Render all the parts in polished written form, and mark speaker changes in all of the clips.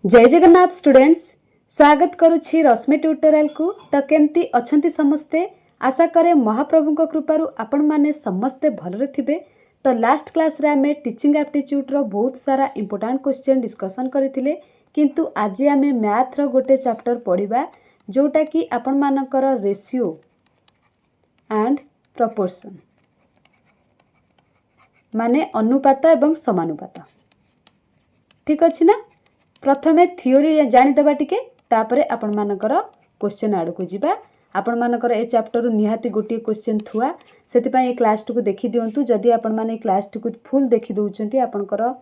Speaker 1: जय जगन्नाथ स्टूडेंट्स, स्वागत करुछि रश्मि ट्यूटोरियल को। तो केमती अछंती समस्ते, आशा करे महाप्रभु कृपारू आपण माने समस्ते भलरे थिबे। तो लास्ट क्लास रे आमे टीचिंग एप्टीट्यूड रो बहुत सारा इंपोर्टेंट क्वेश्चन डिस्कशन करथिले, किंतु आज आमे मैथ रो गोटे चैप्टर पढ़िबा जोटा कि आपण मानकर रेशियो एंड प्रपोर्शन माने अनुपात एवं समानुपात। ठीक अछि ना? प्रथमे थियोरी जानिदेबा टिके, तापरे आपण मानकर क्वेश्चन आड़ को जीवा। आपण मानकर ए चैप्टर निहाती गोटे क्वेश्चन थुआ, सेति पई ए क्लास टू देखि दियंतु। जदि आपण माने क्लास टू फुल देखि दउचंती, आपनकर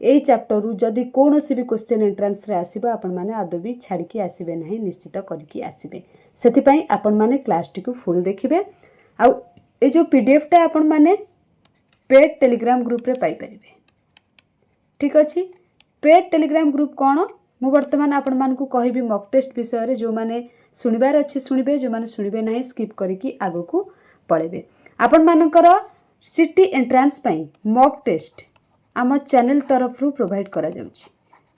Speaker 1: ए चैप्टर जदि कोनोसी भी क्वेश्चन एंट्रेंस रे आसीबो, आपण माने आदो भी छाड़ी की आसीबे नाही, निश्चित करके आसीबे। सेति पई आपण माने क्लास टू फुल देखिबे। आ ए जो पीडीएफ टा आपण माने पेड टेलीग्राम ग्रुप रे पाई परिबे। ठीक अछि। पेड टेलीग्राम ग्रुप कौन मु वर्तमान आपण मानकु कहबी मॉक टेस्ट विषय रे। जो माने सुनिबार अछि सुनिबे, जो माने सुनिबे नाही स्किप करिकि आगो को पळेबे। आपण मानकर सिटी एंट्रेंस पई मॉक टेस्ट आम चैनल तरफ रु प्रोवाइड करा जाउछि,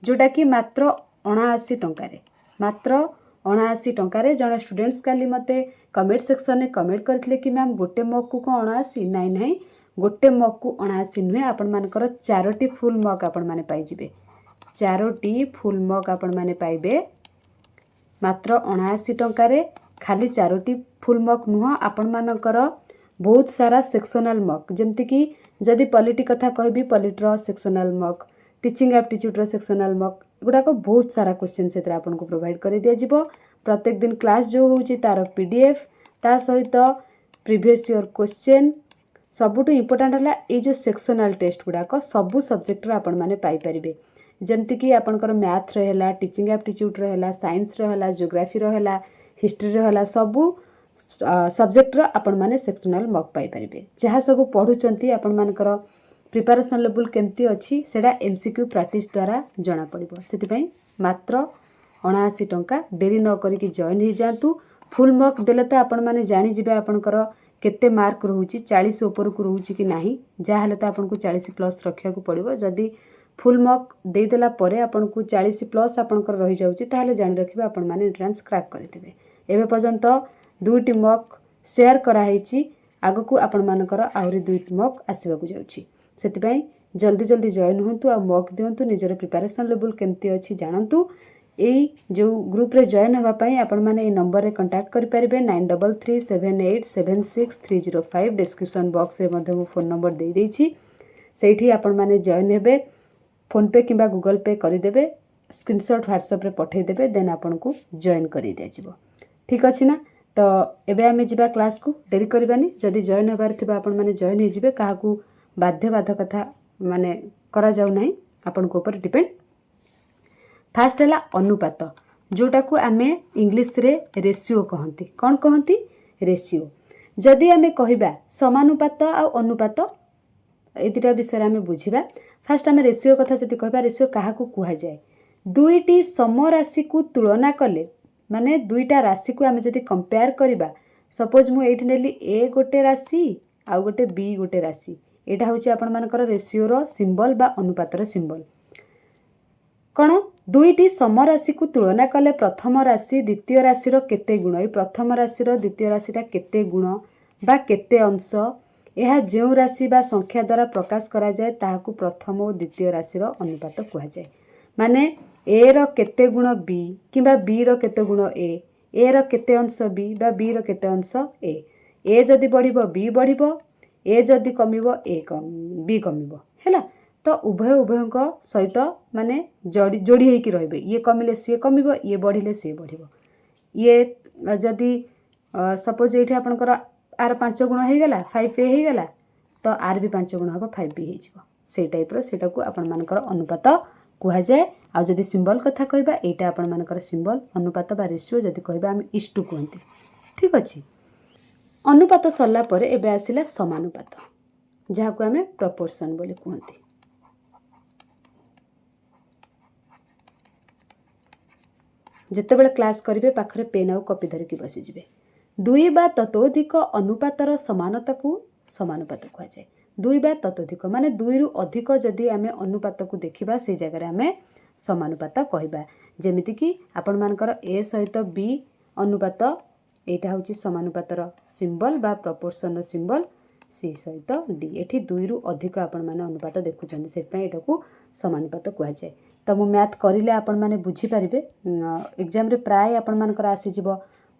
Speaker 1: जोटा कि मात्र 79 टंका रे, मात्र 79 टंका रे। जण स्टूडेंट्स काली मते कमेंट सेक्शन में कमेंट करथिले कि मैम गोटे मॉक को 79? नाही नाही, गोटे मॉक को 79 नुहे, आपण मानकर 4टी फुल मॉक आपण माने पाई जिवे। 4टी फुल मॉक आपण माने पाइबे मात्र 79 टंका रे। खाली 4टी फुल मॉक नुह, आपण मानकर बहुत सारा सेक्शनल मॉक, जेमति कि जदि पॉलिटी कथा कहबी polity sectional mock, teaching aptitude रो सेक्शनल मॉक, गुडा को बहुत सारा क्वेश्चन से आपन को प्रोवाइड कर दिया जिवो। प्रत्येक दिन क्लास जो होउची तार पीडीएफ, ता सहित प्रीवियस ईयर क्वेश्चन, सबुटु इंपोर्टेंट हला ए जो सेक्शनल टेस्ट गुडा को सबु सब्जेक्ट रो आपण माने पाई परिबे। जेमति कि आपनकर मैथ रहेला, टीचिंग एप्टीट्यूड रहेला, साइंस रहेला, ज्योग्राफी रहेला, हिस्ट्री रहेला, सबु सब्जेक्ट रो आपण माने सेक्शनल मॉक पाई परिबे। जहा सब पढुचंती आपण मानकर प्रिपरेशन लेवल केमती अछि सेडा एमसीक्यू प्रैक्टिस द्वारा जाना पड़िबो। सेति पई मात्र 79 टंका। देरी न करी कि जॉइन हो जातु। फुल मॉक देले त आपण माने जानि जिबे आपनकर केते मार्क रहउची, 40 ऊपर को रहउची कि नाही। जा हले त आपन को 40 प्लस रखिया को पड़िबो। जदी फुल मॉक दे देला परे आपन को 40 प्लस आपनकर रही जाउची, ताहले जानि रखिबे आपण माने एंट्रेंस क्रैक करथिबे। एबे पर्यंत 2टी मॉक शेयर करा हेची, आगो को आपण मानकर आउरी 2टी मॉक आसीबा को जाउची। सेति पई जल्दी जल्दी जॉइन होंतु आ मॉक दियंतु, निजर प्रिपरेशन लेवल केमती अछि जानंतु। एई जो ग्रुप रे जॉइन हवा पई आपण माने ए नंबर रे कांटेक्ट करि परिबे 9337876305। डिस्क्रिप्शन बॉक्स रे मध्ये मो फोन नंबर दे देछि, सेठी आपण माने जॉइन हेबे। फोन पे किंबा गूगल पे करिदेबे, स्क्रीनशॉट व्हाट्सएप रे पठेई देबे, देन आपण को जॉइन करि दियाजिवो। ठीक अछि ना? तो एबे आमे जिबा क्लास को, देरी करबानी। जदि जॉइन होबार थिबा आपण माने जॉइन हे जिबे, काहाकू बाध्य कथा माने करा जाउ नाही, आपण को ऊपर डिपेंड। फास्ट हला अनुपात, जोटा को आमे इंग्लिश रे रेशियो कहंती। कोन कहंती? रेशियो। जदि आमे कहिबा समानुपात आ अनुपात, ए दुटा विषय आमे बुझिबा। फास्ट आमे रेशियो कथा जदि कहबा, रेशियो काहाकू कुहा जाय? दुईटी सम राशि को तुलना कले, माने दुईटा राशि को आमे जदि कंपेयर करिबा, सपोज मु एठी नेली ए गोटे राशि आ गोटे बी गोटे राशि, एटा होची आपण मानकर रेशियो रो सिंबल बा अनुपात रो सिंबल। कोन? दुईटी सम राशि को तुलना कले प्रथम राशि द्वितीय राशि रो केते गुण, ए प्रथम राशि रो द्वितीय राशिटा केते गुण बा केते अंश, यह जो राशि बा संख्या द्वारा प्रकाश करा जाए ताहाकू प्रथम और द्वितीय राशि रो अनुपात कुहा जाए। माने ए रो केते गुण बी किंबा बी रो केते गुण ए रो केते अंश बी बा बी रो केते अंश ए जदि बढ़िबो बी बढ़िबो, ए जदि कमिबो बी कमिबो। हैला, तो उभय उभयଙ୍କ सहित माने जोड़ी हेकि रहबे। ये कमिले सी कमिबो, ये बढ़िले सी बढ़िबो। ये जदि सपोज एठी आपनकर आर 5 गुण हो गला, 5a हो गला, तो आर भी 5 गुण हम 5b हो जिवो। से टाइप रो सेटा को आपण मानकर अनुपात कुहा जाए। आ जदि सिंबल कथा कहबा, एटा आपण मानकर सिंबल अनुपात बा रेशियो जदि कहबा हम इष्टु कहंती। ठीक अछि। अनुपात सरला परे एबे आसिला समानुपात, जहा को हमें प्रोपोर्शन बोली कहंती। जेतेबेले क्लास करिवे पाखरे पेन आ कॉपी धरि कि बसि जिवे। दुई बा ततोधिक अनुपातर समानता को समानुपात कहा जाए। दुई बा ततोधिक माने दुई रु अधिक जदि आमे अनुपात को देखिबा, से जगह आमे समानुपात कहबा जेमिति कि आपण मानकर ए सहित बी अनुपात एटा होची समानुपातर सिंबल बा प्रपोर्शन सिंबल सी सहित डी एठी 2 रु अधिक आपण माने अनुपात देखुछन से पय एटाकू समानुपात कहै जाय। तो मु मैथ करिले आपण माने बुझी परिबे एग्जाम रे प्राय आपण मानकर आसी जिवो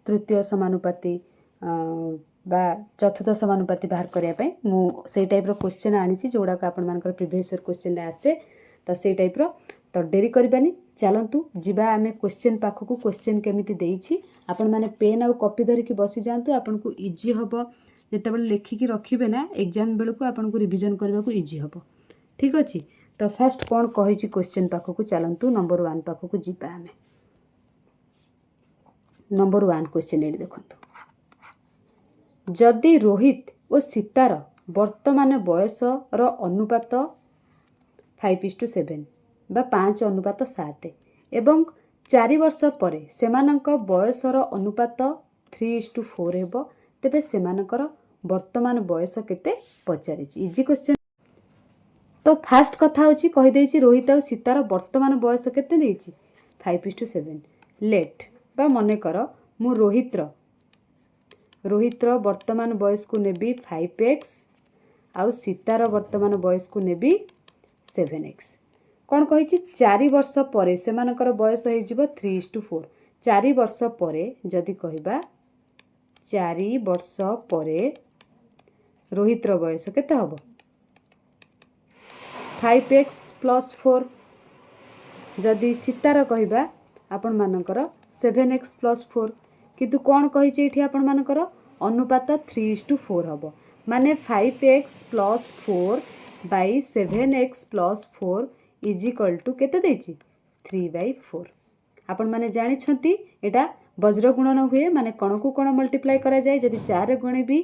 Speaker 1: तृतीय समानुपाती बा चतुर्थ समानुपाती बाहर करिया पय मु सेई टाइप रो क्वेश्चन आनी छि जोडा का आपण मानकर प्रीवियस ईयर क्वेश्चन रे आसे तो सेई टाइप रो तो डेरी करबानी चलंतु जिबा आमे क्वेश्चन पाखकू क्वेश्चन केमिति देइछि आपण माने पेन आ कॉपी धरि कि बसी जांतु आपण को इजी हबो जेतेबेले लेखिकी रखिबे ना एग्जाम बेलकू आपण को रिवीजन करबा को इजी हबो ठीक अछि। तो फर्स्ट कोन कहिछि क्वेश्चन पाखकू चलंतु नंबर 1 पाखकू जिबा आमे नंबर 1 क्वेश्चन एडी देखंतु जदि रोहित और सीतार वर्तमान बयस रो अनुपात 5:7 बा 5:7 एवं 4 वर्ष पर सेमानक बयसर अनुपात 3:4 हेबो तेबे सेमानकर वर्तमान बयस केते पचारि इजी क्वेश्चन। तो फास्ट कथा होची कहि देछि रोहित और सीतार वर्तमान बयस केते देछि 5:7 लेट बा मने कर मु रोहित रो वर्तमान बयस को नेबी 5x आउ सीतार वर्तमान बयस को नेबी 7x कौन कही 4 वर्ष पर सेमानकर बयस हो 3:4 4 वर्ष पर जदि कहबा 4 वर्ष पर रोहित रो बयस केते हबो 5x + 4 जदि सीतार कहबा आपण मानकर 7x + 4 किंतु कौन कही एठी आपण मानकर अनुपात 3:4 हबो माने 5x + 4 by 7x + 4 is equal to केते देछि 3/4 आपण माने जानि छंती एटा वज्र गुणन हुए माने कण को कण मल्टीप्लाई करा जाय जदि 4 गुणे भी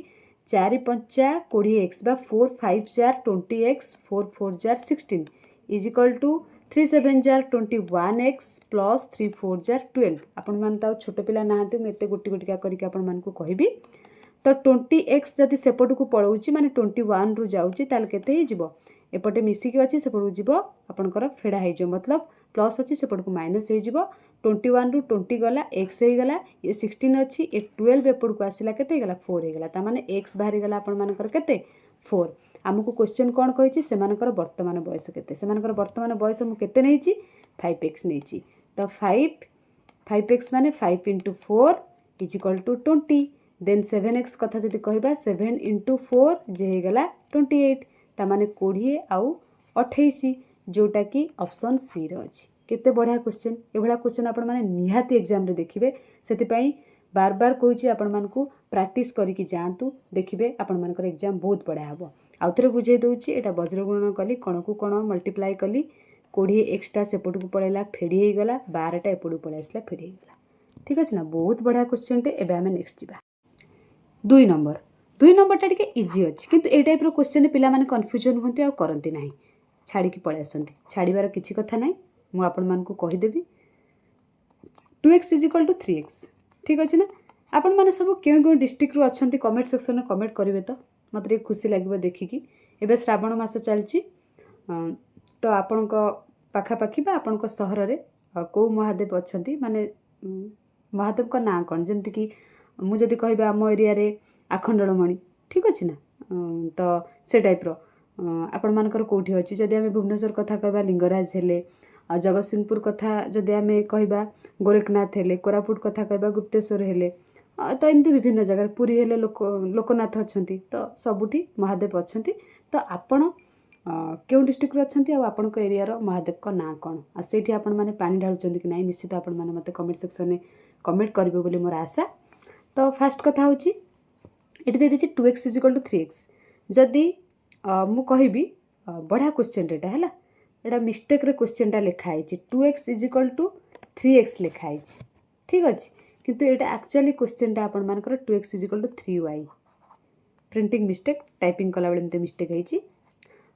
Speaker 1: 4 5 20x बा 4 5 4 20x 4 4 4 16 is equal to 3 7 4 21x plus 3 4 4 12 आपण मान ता छोट पिला नाहंती म एते गोटी गोटी का करिक आपण मान को कहबी तो 20x जदि सेपट को पळौची माने 21 रु जाउची ताल केते हे जिवो एपटे मिसी के अछि सेपट को जिवो आपनकर फेडा हे जो मतलब प्लस अछि सेपट को माइनस हे जिवो 21 रु 20 गला x हे गला ये 16 अछि ए 12 एपट को आसिला केते हे गला 4 हे गला ता माने x बाहरी गला आपण मानकर केते 4 हमको क्वेश्चन कोन कहिछि सेमानकर वर्तमान बयस केते सेमानकर वर्तमान बयस मु केते नेछि 5x नेछि तो 5x माने 5 * 4 = 20 देन 7x कथा जदि कहबा 7 * 4 जे हे गला 28 ता माने 20 आउ 28 जोटा कि ऑप्शन सी रो अछि केते बढ़िया क्वेश्चन एभला क्वेश्चन आपण माने निहाती एग्जाम रे देखिबे सेति पई बार बार कहूछि आपण मानकू प्रैक्टिस करिकि जांतु देखिबे आपण मानकर एग्जाम बहुत बढ़िया हबो आउथरे बुझे दउछि एटा वज्र गुणन कली कण को कण मल्टीप्लाई कली 20 एक्स्ट्रा सेपट को पळेला फेडी हे गला 12 टा एपट पळे आसला फेडी हे गला ठीक अछि ना बहुत बढ़िया क्वेश्चन ते एबे हमें नेक्स्ट जिबा 2 नंबर टा टिके इजी अछि किंतु ए टाइप रो क्वेश्चन पिला माने कंफ्यूजन होंती आ करंती नाही छाड़ी की पळे आसंती छाड़ीबार किछि कथा नाही मु आपण मान को कहि देबी 2x = 3x ठीक अछि ना आपण माने सब केउ डिस्ट्रिक्ट रो अछंती कमेंट सेक्शन में कमेंट करिवे तो मते खुशी लागबो देखिकी एबे श्रावण मास चलची तो आपण को पाखा पाखी बा आपण को शहर रे को महादेव अछंती माने महादेव का नाम कोन जेमति कि मु जदि कहबा हम एरिया रे आखंडलमणि ठीक अछि ना तो से टाइप रो आपण मानकर कोठी अछि जदि हम भुवनेश्वर कथा कहबा लिंगराज हेले जगतसिंहपुर कथा जदि हम कहबा गोरखनाथ हेले कोरापुट कथा कहबा गुप्तेश्वर हेले तो एमती विभिन्न जगह पुरी हेले लोकनाथ अछंती तो सबुठी महादेव अछंती तो आपण केउ डिस्ट्रिक्ट रो अछंती आ आपण को एरिया रो महादेव को ना कोन आ सेठी आपण माने पानी ढाळुचंती कि नाही निश्चित आपण माने मते कमेंट सेक्शन में कमेंट करिवे बोली मोर आशा। तो फर्स्ट कथा होची एटी दे देछि 2x = 3x जदि मु कहिबी बढ़िया क्वेश्चन रेटा हैला एटा मिस्टेक रे क्वेश्चन टा लिखा है 2x = 3x लिखा है ठीक अछि किंतु एटा एक्चुअली क्वेश्चन टा आपण मानकर 2x = 3y printing mistake typing कला बेले मते मिस्टेक हेछि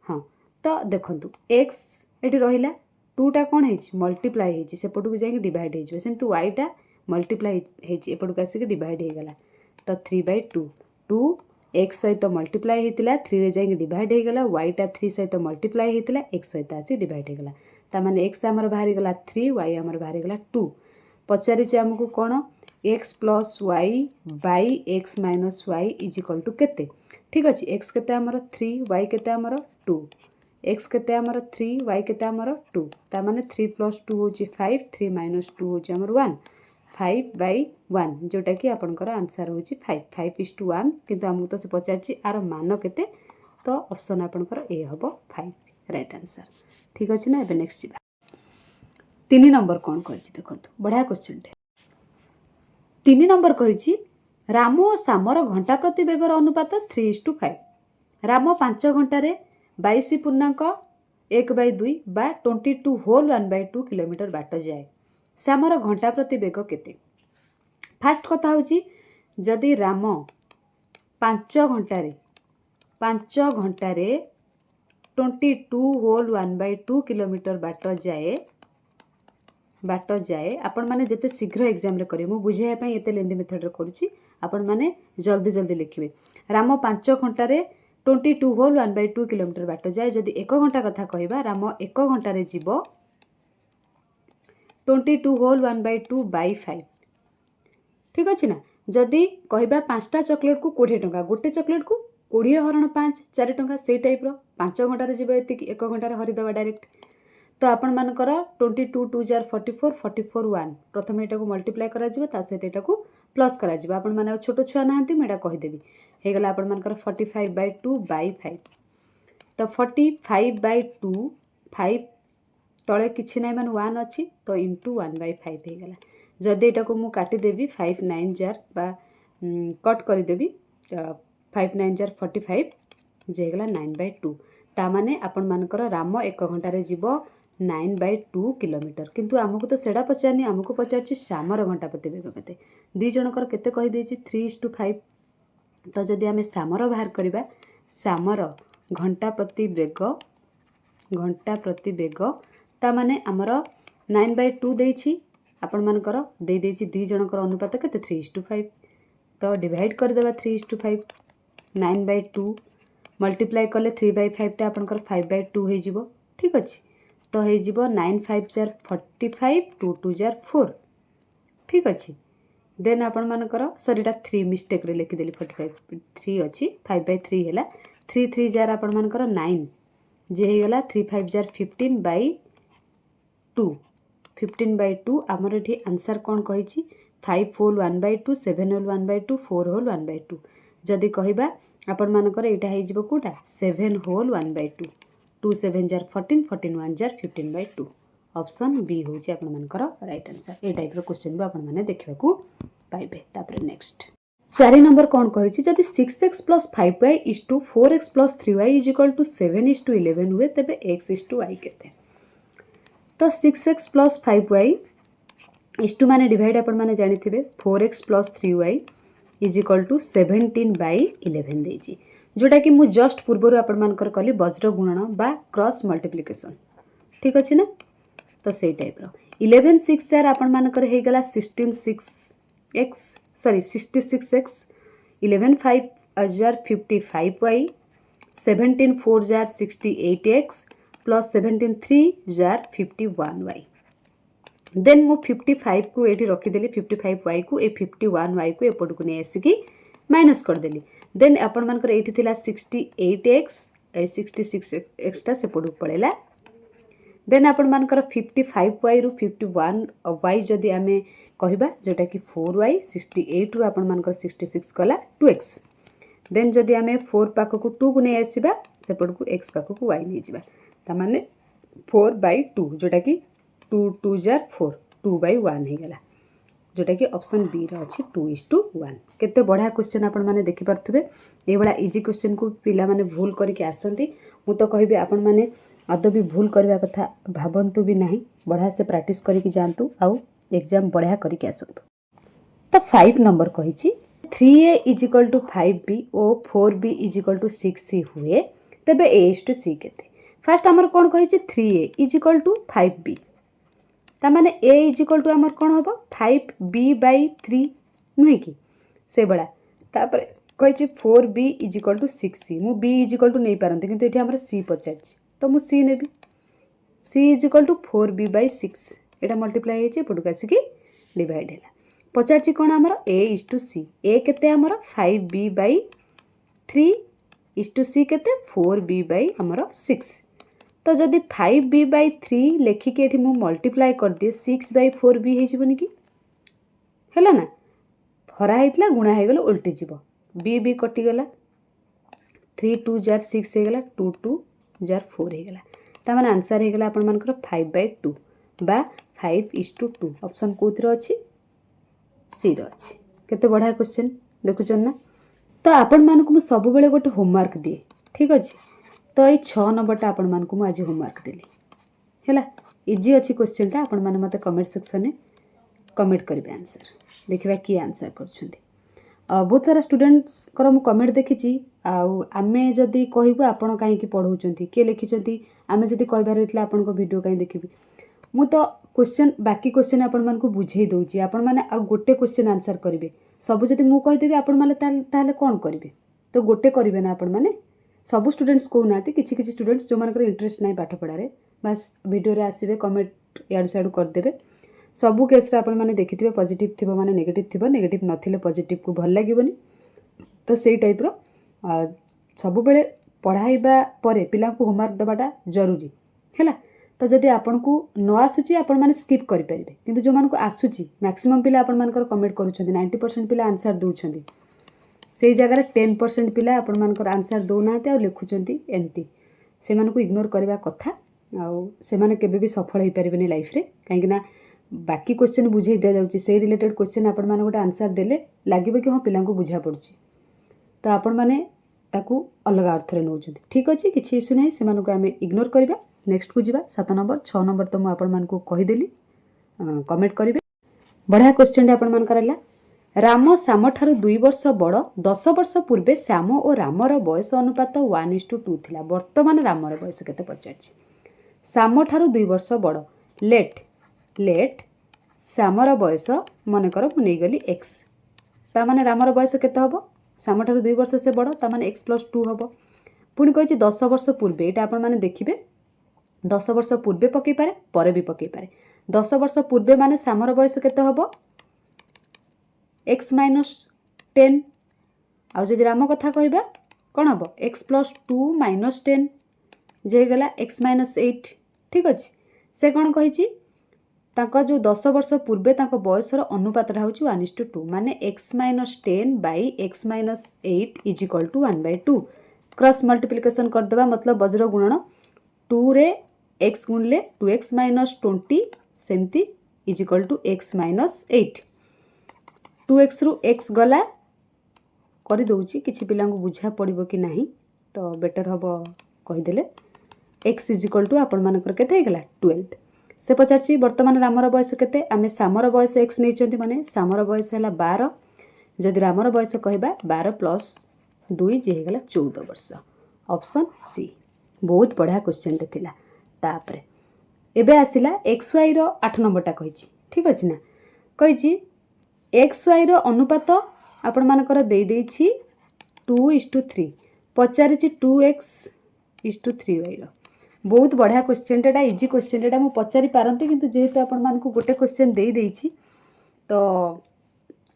Speaker 1: हां तो देखंतु x एटी रहिला 2 टा कोन हेछि मल्टीप्लाई हेछि सेपटु को जाई डिवाइड हेछि सेंतु y टा मल्टीप्लाई हेछि एपटु कासी के डिवाइड हे गला तो 3/2 2 x सहित मल्टीप्लाई हेतिला 3 रे जाई डिवाइड हे गला y टा 3 सहित मल्टीप्लाई हेतिला x सहित आसी डिवाइड हे गला तामाने x आमर बाहरी गला 3 y आमर बाहरी गला 2 पचारि जे हमकु कोन x + y / x - y = केते ठीक अछि x केते आमर 3 y केते आमर 2 x केते आमर 3 y केते आमर 2 तामाने 3 + 2 होची 5 3 - 2 होची आमर 1 5/1 जोटा कि आपनकर आंसर होची 5:1 किंतु हमकु तो से पचारछि आर मान केते तो ऑप्शन आपनकर ए हबो 5 राइट आंसर ठीक अछि ना। एबे नेक्स्ट जिबा 3 नंबर कोन करछि देखंतु बढ़िया क्वेश्चन टे 3 नंबर कहिछि राम और श्यामर घंटा प्रति बेगर अनुपात 3:5 राम 5 घंटा रे 22.1/2 बा 22 होल 1/2 किलोमीटर बाट जाए श्यामर घंटा प्रति बेग केते फास्ट कथा होची जदि राम 5 घंटा रे 22 होल 1/2 किलोमीटर बाट जाए आपण माने जते शीघ्र एग्जाम रे करी मु बुझाया पई एते लेंदी मेथड रे करूची आपण माने जल्दी जल्दी लिखिबे राम 5 घंटा रे 22 होल 1/2 किलोमीटर बाट जाए जदि 1 घंटा कथा कहबा राम 1 घंटा रे जीवो 22 होल 1/2 / 5 ठीक अछि ना जदि कहबा 5टा चॉकलेट को 20 टंका गोटे चॉकलेट को 20 हरण 5 4 टंका सेई टाइप रो 5 घंटा रे जीवो एति 1 घंटा रे हरि दवा डायरेक्ट तो आपण मानकर 22 2 जार 44 44 1 प्रथम एटा को मल्टीप्लाई करा जिवो ता सहित एटा को प्लस करा जिवो आपण माने छोटो छुआ नाहंती मेडा कहि देबी हे गला आपण मानकर 45/2 / 5 तो 45/2 5 तळे किछि नै मान 1 अछि तो इनटू 1/5 हे गला जदि एटा को मु काटी देबी 5 9 जार बा कट करि देबी 5 9 जार 45 जे गला 9/2 ता माने आपण मानकर राम 1 घंटा रे जीवो 9/2 किलोमीटर किंतु हमकु तो सेडा पचारनी हमकु पचारछि श्यामर घंटा प्रति बेग केते दी जनकर केते कहि देछि 3:5 तो जदि हमें श्यामर बाहर करिबा श्यामर घंटा प्रति बेग ता माने हमर 9/2 देछि आपण मानकर दे देछि दी जनकर अनुपात केते 3:5 तो डिवाइड कर देबा 3:5 9/2 मल्टीप्लाई कले 3/5 टा आपनकर 5/2 हे जिवो ठीक अछि तो हे जिवो 9 5 जार 45 2 2 जार 4 ठीक अछि देन आपण मानकर सरीटा 3 मिस्टेक रे लिखि देली 45 3 अछि 5/3 हैला 3 3 जार आपण मानकर 9 जे हे गला 3 5 जार 15/2 15/2 हमर एठी आंसर कोन कहिछि 5 होल 1/2 7 होल 1/2 4 होल 1/2 जदि कहिबा आपण मानकर एटा हे जिवो कोटा 7 होल 1/2 2 7 जार 14 14 1 जार 15/2 ऑप्शन बी होची आपण मानकर राइट आंसर ए टाइप रो क्वेश्चन बा आपण माने देखबा को पाइबे तापर नेक्स्ट 4 नंबर कोन कहिछि जदि 6x + 5y = 4x + 3y = 7:11 हुए तबे x:y केते तो 6x + 5y * माने डिवाइड आपण माने जानिथिबे 4x + 3y = 17/11 देछि जोटा कि मु जस्ट पूर्वरु आपण मानकर कली वज्र गुणन बा क्रॉस मल्टीप्लिकेशन ठीक अछि ना तो सेई टाइप रो 11 6 जार आपण मानकर हे गला 66x 11 5 जार 55y 17 4 जार 68x प्लस 17 3 जार 51y देन मु 55 को एठी रखि देली 55y को ए 51y को एपट को ने आसी माइनस कर देली देन आपण मानकर एठी थिला 68x 66x टा सेपट पळेला देन आपण मानकर 55y रु 51y जदि आमे कहिबा जोटा कि 4y 68 रु आपण मानकर 66 कला 2x देन जदि आमे 4 पाक को 2 को ने आसीबा सेपट को x पाक को y ने जिबा त माने 4/2 जोटा कि 2 2 जार 4 2/1 हे गला जोटा कि ऑप्शन बी रो अछि 2:1 केते बढ़िया क्वेश्चन आपण माने देखि परथबे ए बडा इजी क्वेश्चन को पिला माने भूल करके आसंती मु तो कहबे आपण माने अद भी भूल करबा कथा भाबंतु भी नाही बढ़िया से प्रैक्टिस करके जानतु आउ एग्जाम बढ़िया करके आसंतु तो 5 नंबर कहिछि 3a = 5b और 4b = 6c हुए तबे a:c केते फर्स्ट हमर कोन कहिछि 3a = 5b ता माने a = हमर कोन होबो 5b/3 नुहे कि से बडा तापर कहिछि 4b = 6c मु b = नै पारंती किंतु एठी हमर c पचाछि तो मु c नेबी C is equal to 4b/6 एटा मल्टीप्लाई होइए एपटू आसिकी डिवाइड है पचार कौन आमर A:C ए केते आमर 5b/3 इज सी केते 4b/6 तो जदि 5b/3 लेखिकी एठी मु मल्टीप्लाई कर दिए 6/4b होइजिबनी कि हैला ना हरा होइतला गुणा हो गला उल्टी जीव b कटिगला 3 2 जार 6 हो गला 2 2 जार 4 हो गला ता माने आंसर हो गला आपण मानकर 5/2 बा 5:2 ऑप्शन कोथरो अछि सी रो अछि केते बढ़िया क्वेश्चन देखुचन ना तो आपण मानकु मु सब बेले गोटे होमवर्क दिए ठीक अछि तो ये 6 नंबरटा आपण मानकु मु आज होमवर्क देली हैला इजी अछि क्वेश्चनटा आपण माने मते कमेंट सेक्शन में कमेंट करिवे आंसर देखिबा की आंसर करछुंती बहुत सारा स्टूडेंट्स कर मु कमेंट देखिछि आमे जदि कहबो आपण काहे की पढौचंती के लिखिचंती आमे जदि कहबार हेतला आपण को वीडियो काहे देखिबी मु तो क्वेश्चन बाकी क्वेश्चन आपण मान को बुझेई दउची आपण माने आ गोटे क्वेश्चन आंसर करिवे सब जदि मु कहि देबी आपण माने ताले कोन करिवे तो गोटे करिवे ना आपण माने सब स्टूडेंट्स को नाती किछि किछि स्टूडेंट्स जो मानकर इंटरेस्ट नाही पाठ पढारे बस वीडियो रे आसीबे कमेंट याड साइड कर देबे सब केस रे आपण माने देखिथिबे पॉजिटिव थिबो माने नेगेटिव नथिले पॉजिटिव को भल लागिबनी तो सेई टाइप रो सब बेले पढ़ाइबा परे पिला को होमवर्क दबाटा जरूरी हैला तो जदि आपन को न आसुची आपण माने स्किप करि परिबे किंतु जो मान को आसुची मैक्सिमम पिला आपण मानकर कमेंट करूछंती 90% पिला आंसर दउछंती सेई जगह रे 10% पिला आपण मानकर आंसर दउनाते आ लिखुछंती एंती से मान को इग्नोर करबा कथा आ से माने केबे भी सफल होई परिबेनी लाइफ रे काहे कि ना बाकी क्वेश्चन बुझेई दिया जाउची से रिलेटेड क्वेश्चन आपण माने गोटे आंसर देले लागिबे कि हां पिला को बुझा पडुची तो आपण माने ताकू अलग अर्थ रे नउछंती ठीक अछि किछि इशू नै से मान को आमे इग्नोर करबा नेक्स्ट को जीवा 7 नंबर 6 नंबर तो मु आपण मान को कहि देली कमेंट करिवे बढ़िया क्वेश्चन आपण मान करला राम श्याम ठारू 2 वर्ष बड़ 10 वर्ष पूर्वे श्याम और रामर बयस अनुपात 1:2 थिला वर्तमान रामर बयस केते पचाछि श्याम ठारू 2 वर्ष बड़ लेट श्यामर बयस मन कर मु नै गली x ता माने रामर बयस केते हबो श्याम ठारू 2 वर्ष से बड़ ता माने x + 2 हबो पुनी कहिछि 10 वर्ष पूर्वे एटा आपण माने देखिबे 10 वर्ष पूर्वे पकई पारे परे भी पकई पारे 10 वर्ष पूर्वे माने श्यामर बयस केते हबो x - 10 आ जदि राम कथा कहबा कोन हबो x + 2 - 10 जे गला x - 8 ठीक अछि से कोन कहिछि ताको जो 10 वर्ष पूर्वे ताको बयसर अनुपातरा होछि 1:2 माने x - 10 / x - 8 = 1/2 क्रॉस मल्टीप्लिकेशन कर देबा मतलब वज्र गुणन 2 रे x गुणले 2x - 20 सेमती = x - 8 2x रु x गला करि दउची किछि पिला को बुझा पड़िबो कि नाही तो बेटर हबो कहि देले x = आपण मानकर केते हेगला 12 से पचारची वर्तमान रामर बयस केते आमे श्यामर बयस x नेचंती माने श्यामर बयस हैला 12 जदि रामर बयस कहबा 12 + 2 जे हेगला 14 वर्ष ऑप्शन सी बहुत बढ़िया क्वेश्चन रे थिला तापरे एबे आसिला xy रो 8 नंबरटा कहिछि ठीक अछि ना कहिछि xy रो अनुपात आपण मानकर देई देछि 2:3 पचारिछि 2x:3y रो बहुत बढ़िया क्वेश्चन टेटा इजी क्वेश्चन टेटा मु पचारि पारंती किंतु जेहेतु आपण मानकु गोटे क्वेश्चन देई देछि तो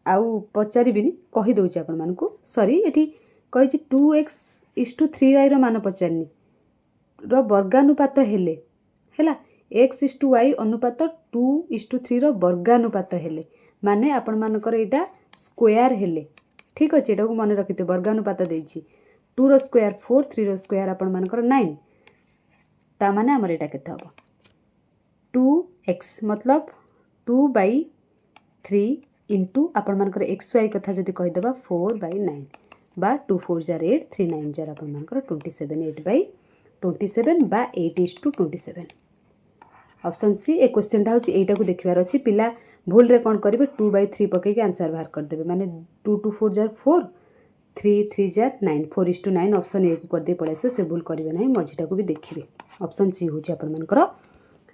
Speaker 1: आउ पचारिबिनी कहि दउछि आपण मानकु सॉरी एठी कहिछि 2x:3y रो मान पचारनी रो वर्गानुपात हेले हैला x:y अनुपात 2:3 रो वर्गानुपात हेले माने आपण मानकर एटा स्क्वायर हेले ठीक अछि एटा को मन रखिते वर्गानुपात देछि 2 रो स्क्वायर 4 3 रो स्क्वायर आपण मानकर 9 ता माने हमर एटा केते हबो 2x मतलब 2/3 इनटू आपण मानकर xy कथा जदी कहि देबा 4/9 बा 2 4 जार 8 3 9 जार आपण मानकर 27 8/27 बा 8:27 ऑप्शन सी ए क्वेश्चन टा होची एटा को देखिबार अछि पिला भूल रे कोन करिवे 2/3 पके के आंसर बाहर कर देबे माने 2 2 4 जार 4 3 3 जार 9 4:9 ऑप्शन ए को कर दे पड़े से भूल करिवे नाही मझीटा को भी देखिबे ऑप्शन सी होची आपण मानकर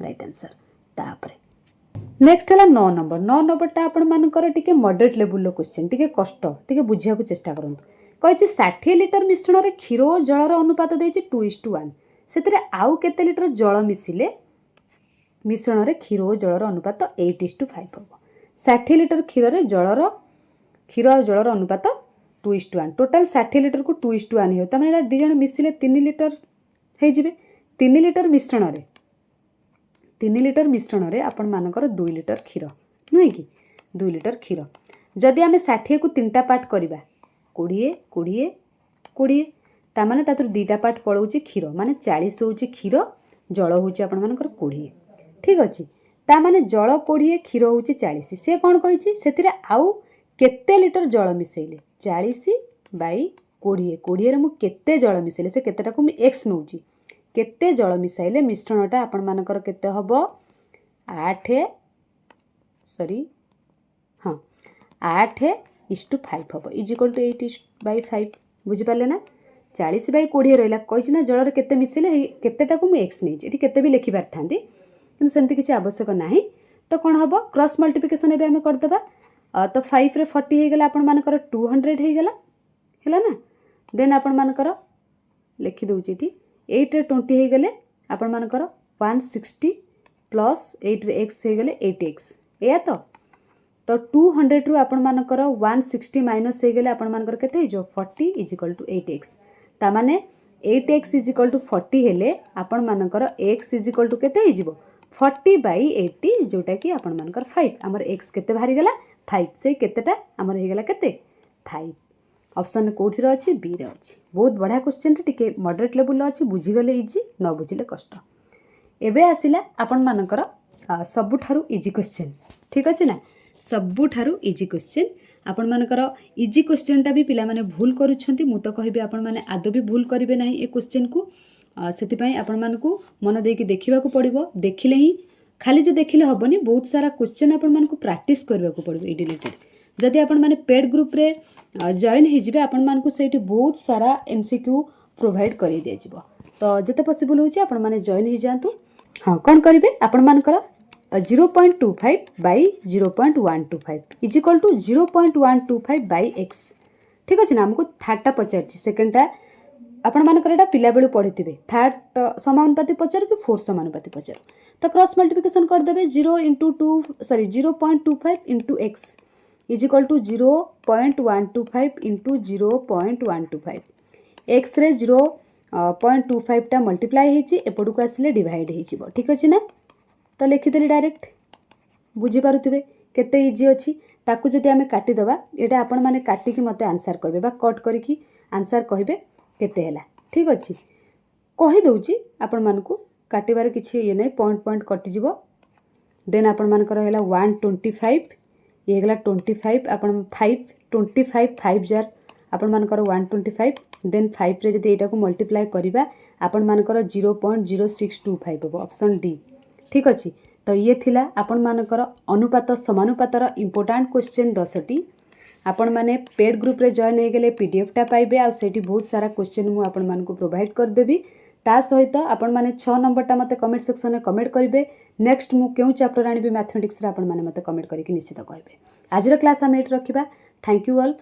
Speaker 1: राइट आंसर तापरे नेक्स्ट हला 9 नंबर टा आपण मानकर टिके मॉडरेट लेवल लो क्वेश्चन टिके कष्ट टिके बुझिया को चेष्टा करंतु कहिछि 60 लिटर मिश्रण रे क्षीर और जल रो अनुपात देछि 2:1 सेतरे आउ केते लिटर जल मिसिले मिश्रण रे क्षीर और जलर अनुपात 8:5 हम 60 लिटर क्षीर रे क्षीर और जलर अनुपात 2:1 टोटाल 60 लिटर को 2:1 हो तमाने दी जण मिसिले 3 लिटर हे जिवे 3 लिटर मिश्रण रे आपण मानकर 2 लिटर क्षीर नुहे कि 2 लिटर क्षीर जदि आमे 60 को 3टा पार्ट करबा 20 20 20 तामाने तातर 2टा पार्ट पळौची क्षीर माने 40 होउची क्षीर जल होउची आपण मानकर 20 ठीक अछि तामाने जल 20 क्षीर होउची 40 से कोन कहिची सेतिरे आउ केते लिटर जल मिसेले 40/20 20 रे मु केते जल मिसेले से केतेटा को मु x नउची केते जल मिसाइले मिश्रणटा आपण मानकर केते हबो 8:5 हम इज इक्वल टू 8/5 बुझी पाले ना 40/20 रहिला कहिछि ना जल रे केते मिसेले केतेटा को मु x नै एठी केते भी लिखि पार थांदी किंतु सेमति किछि आवश्यक नाही तो कोन हबो क्रॉस मल्टीप्लिकेशन एबे हमें कर देबा तो 5 रे 40 हे गेला आपण मानकर 200 हे गेला हेला ना देन आपण मानकर लिखि दउछि एठी 8 रे 20 हे गेले आपण मानकर 160 प्लस 8 रे x हे गेले 8x या तो 200 रु आपण मानकर 160 माइनस हे गेले आपण मानकर केते हे जो 40 इज इक्वल टू 8x ता माने 8x इज इक्वल टू 40 हेले आपण मानकर x इज इक्वल टू केते हे जिवो 40/80 जोटा कि आपण मानकर 5 हमर x केते भारी गेला 5 से केतेटा हमर हे गेला केते 5 ऑप्शन कोठी रे अछि बी रे अछि बहुत बढ़िया क्वेश्चन रे टिके मॉडरेट लेवल रे अछि बुझी गले इजी न बुझिले कष्ट एबे आसिला आपण मानकर सबुठारु इजी क्वेश्चन ठीक अछि ना सबुठारु इजी क्वेश्चन आपण मानकर इजी क्वेश्चन टा भी पिला माने भूल करूछंती मु तो कहबे आपण माने आदो भी भूल करिवे नाही ए क्वेश्चन को सेति पई आपण मानकू मन देकी देखिबा को पड़िबो देखिले ही खाली जे देखिले हबनी बहुत सारा क्वेश्चन आपण मानकू प्रैक्टिस करबा को पड़िबो ई रिलेटेड जदि आपण माने पेड ग्रुप रे जॉइन हे जिबे आपण मानकू सेठी बहुत सारा एमसीक्यू प्रोवाइड करि दे जिवो तो जते पॉसिबल होची आपण माने जॉइन हे जांतु हां कोन करिवे आपण मानकर 0.25 by 0.125 is equal to 0.125 by x ठीक अछि ना हमको थर्ड टा पचारछि सेकंड टा आपण मानकर एटा पिला बेलु पढिथिबे थर्ड समानुपाती पचार कि फोर्थ समानुपाती पचार तो क्रॉस मल्टीप्लिकेशन कर देबे 0.25 into x is equal to 0.125 into 0.125 x रे 0.25 टा मल्टीप्लाई हेछि एपडू को आसीले डिवाइड हेजिबो ठीक अछि ना तो लिखिदेली डायरेक्ट बुझी पारुथिबे केते इजी अछि ताकू जदि आमे काटी दबा एटा आपण माने काटी कि मते आंसर कहबे बा कट करी कि आंसर कहबे केते हला ठीक अछि कहि दउची आपण मानकू काटिबार किछि ये नै पॉइंट पॉइंट कटि जिवो देन आपण मानकर हला 125 ये हला 25 आपण 5 जार आपण मानकर 125 देन 5 रे जदि एटा को मल्टीप्लाई करिबा आपण मानकर 0.0625 हो ऑप्शन डी ठीक अछि तो ये थिला आपण मानकर अनुपात समानुपातर इंपोर्टेंट क्वेश्चन 10टी आपण माने पेड ग्रुप रे जॉइन हे गेले पीडीएफ टा पाइबे आ सेठी बहुत सारा क्वेश्चन मु आपण मानकू प्रोवाइड कर देबी ता सहित आपण माने 6 नंबर टा मते कमेंट सेक्शन में कमेंट करिवे नेक्स्ट मु केउ चैप्टर आनिबे मैथमेटिक्स रे आपण माने मते कमेंट करिके निश्चित कहबे आज रो क्लास हम एट रखिबा थैंक यू ऑल